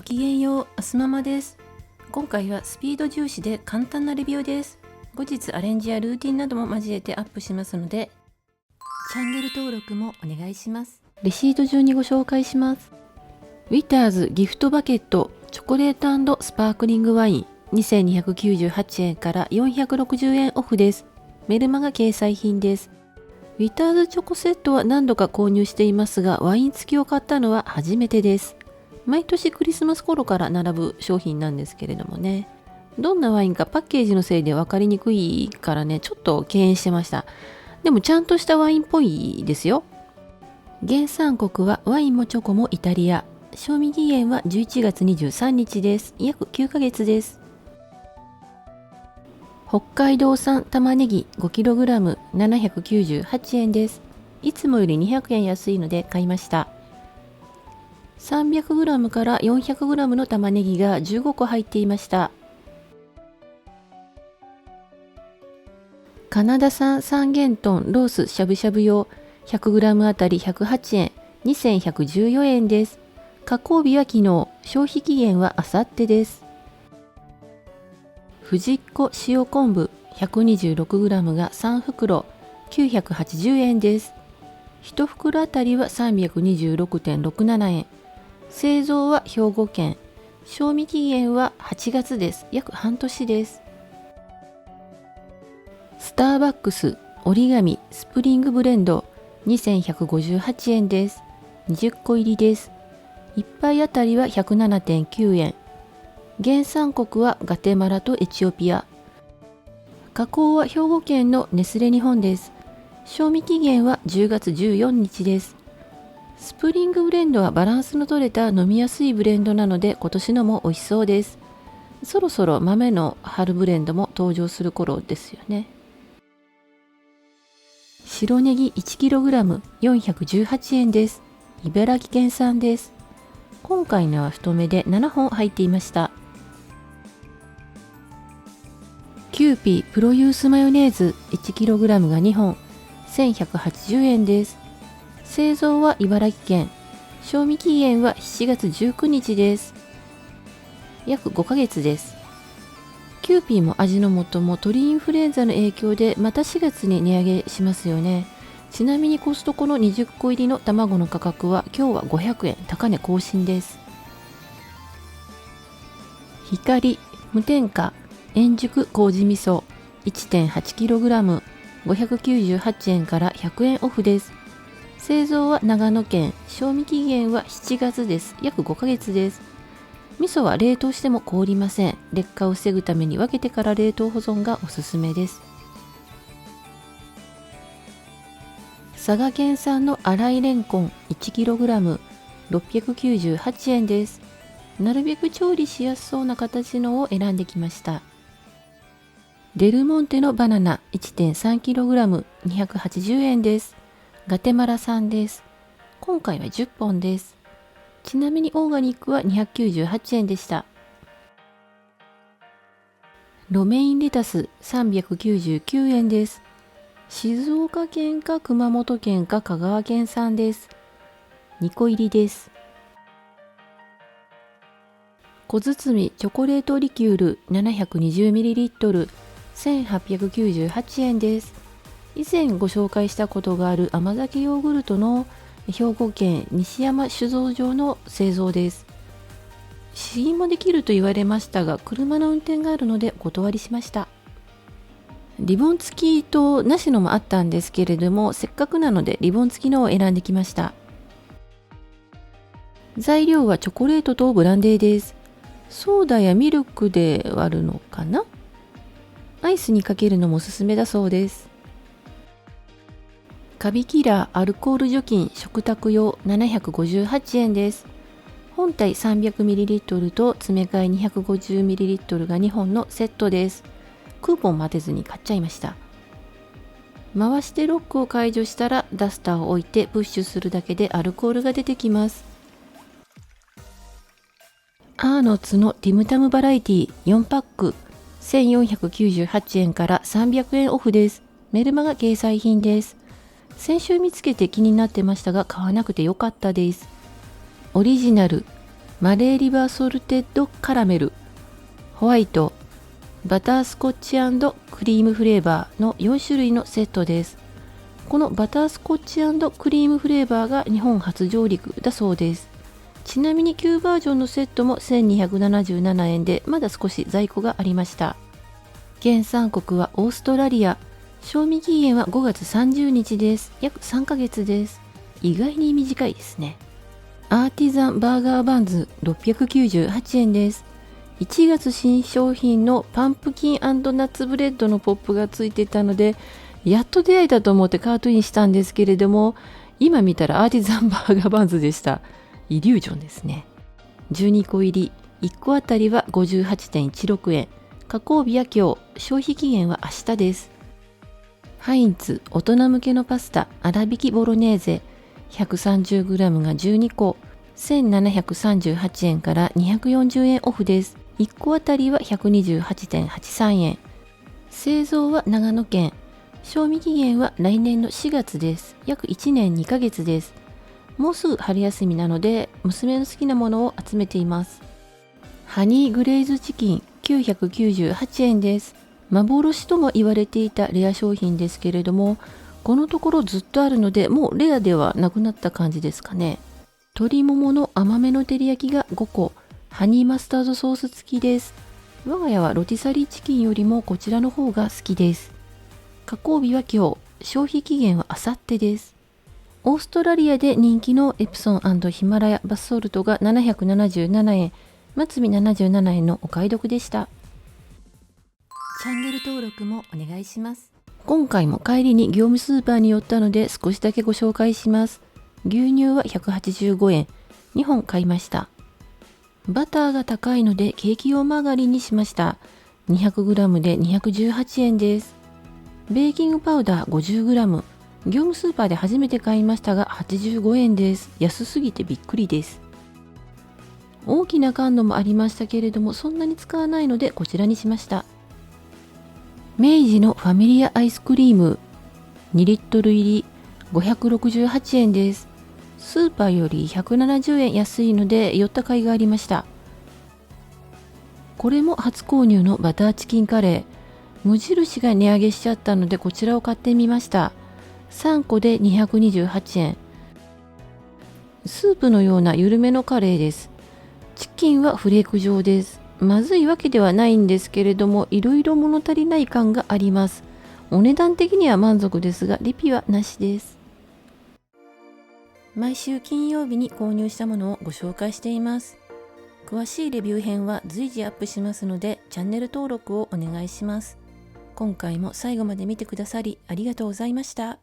ごきげんよう、あすママです。今回はスピード重視で簡単なレビューです。後日アレンジやルーティンなども交えてアップしますので、チャンネル登録もお願いします。レシート順にご紹介します。ウィターズギフトバケットチョコレート&スパークリングワイン2298円から460円オフです。メルマガ掲載品です。ウィターズチョコセットは何度か購入していますが、ワイン付きを買ったのは初めてです。毎年クリスマス頃から並ぶ商品なんですけれどもね。どんなワインかパッケージのせいで分かりにくいからね、ちょっと敬遠してました。でもちゃんとしたワインっぽいですよ。原産国はワインもチョコもイタリア。賞味期限は11月23日です。約9ヶ月です。北海道産玉ねぎ 5kg 798円です。いつもより200円安いので買いました。300g から 400g の玉ねぎが15個入っていました。カナダ産三元豚ロースしゃぶしゃぶ用 100g あたり108円、2114円です。加工日は昨日、消費期限はあさってです。藤子塩昆布 126g が3袋980円です。1袋あたりは 326.67 円。製造は兵庫県。賞味期限は8月です。約半年です。スターバックス折り紙スプリングブレンド2158円です。20個入りです。1杯あたりは 107.9 円。原産国はガテマラとエチオピア。加工は兵庫県のネスレ日本です。賞味期限は10月14日です。スプリングブレンドはバランスの取れた飲みやすいブレンドなので今年のも美味しそうです。そろそろ豆の春ブレンドも登場する頃ですよね。白ネギ 1kg 418円です。茨城県産です。今回のは太めで7本入っていました。キューピープロユースマヨネーズ 1kg が2本1180円です。製造は茨城県。賞味期限は7月19日です。約5ヶ月です。キューピーも味の素も鳥インフルエンザの影響でまた4月に値上げしますよね。ちなみにコストコの20個入りの卵の価格は今日は500円高値更新です。光無添加円熟麹味噌 1.8kg 598円から100円オフです。製造は長野県。賞味期限は7月です。約5ヶ月です。味噌は冷凍しても凍りません。劣化を防ぐために分けてから冷凍保存がおすすめです。佐賀県産の粗いレンコン 1kg 698円です。なるべく調理しやすそうな形のを選んできました。デルモンテのバナナ 1.3kg 280円です。ガテマラ産です。今回は10本です。ちなみにオーガニックは298円でした。ロメインレタス399円です。静岡県か熊本県か香川県産です。2個入りです。小包チョコレートリキュール 720ml 1898円です。以前ご紹介したことがある甘酒ヨーグルトの兵庫県西山酒造場の製造です。試飲もできると言われましたが、車の運転があるのでお断りしました。リボン付きとなしのもあったんですけれども、せっかくなのでリボン付きのを選んできました。材料はチョコレートとブランデーです。ソーダやミルクで割るのかな。アイスにかけるのもおすすめだそうです。カビキラーアルコール除菌食卓用758円です。本体 300ml と詰め替え 250ml が2本のセットです。クーポン待てずに買っちゃいました。回してロックを解除したらダスターを置いてプッシュするだけでアルコールが出てきます。アーノッツのティムタムバラエティ4パック1498円から300円オフです。メルマガ掲載品です。先週見つけて気になってましたが買わなくてよかったです。オリジナルマレーリバーソルテッドカラメル、ホワイト、バタースコッチ&クリームフレーバーの4種類のセットです。このバタースコッチ&クリームフレーバーが日本初上陸だそうです。ちなみに旧バージョンのセットも1277円でまだ少し在庫がありました。原産国はオーストラリア。賞味期限は5月30日です。約3ヶ月です。意外に短いですね。アーティザンバーガーバンズ698円です。1月新商品のパンプキン&ナッツブレッドのポップがついてたので、やっと出会えたと思ってカートインしたんですけれども、今見たらアーティザンバーガーバンズでした。イリュージョンですね。12個入り、1個あたりは 58.16 円。加工日は今日、消費期限は明日です。ハインツ大人向けのパスタ粗挽きボロネーゼ 130g が12個、1738円から240円オフです。1個あたりは 128.83 円。製造は長野県。賞味期限は来年の4月です。約1年2ヶ月です。もうすぐ春休みなので、娘の好きなものを集めています。ハニーグレイズチキン998円です。幻とも言われていたレア商品ですけれども、このところずっとあるので、もうレアではなくなった感じですかね。鶏ももの甘めの照り焼きが5個、ハニーマスタードソース付きです。我が家はロティサリーチキンよりもこちらの方が好きです。加工日は今日、消費期限はあさってです。オーストラリアで人気のエプソン&ヒマラヤバスソルトが777円、末尾77円のお買い得でした。チャンネル登録もお願いします。今回も帰りに業務スーパーに寄ったので少しだけご紹介します。牛乳は185円、2本買いました。バターが高いのでケーキ用マーガリンにしました。200g で218円です。ベーキングパウダー 50g、業務スーパーで初めて買いましたが85円です。安すぎてびっくりです。大きな感度もありましたけれども、そんなに使わないのでこちらにしました。明治のファミリアアイスクリーム2リットル入り568円です。スーパーより170円安いので寄った甲斐がありました。これも初購入のバターチキンカレー。無印が値上げしちゃったのでこちらを買ってみました。3個で228円。スープのような緩めのカレーです。チキンはフレーク状です。まずいわけではないんですけれども、いろいろ物足りない感があります。お値段的には満足ですが、リピはなしです。毎週金曜日に購入したものをご紹介しています。詳しいレビュー編は随時アップしますので、チャンネル登録をお願いします。今回も最後まで見てくださりありがとうございました。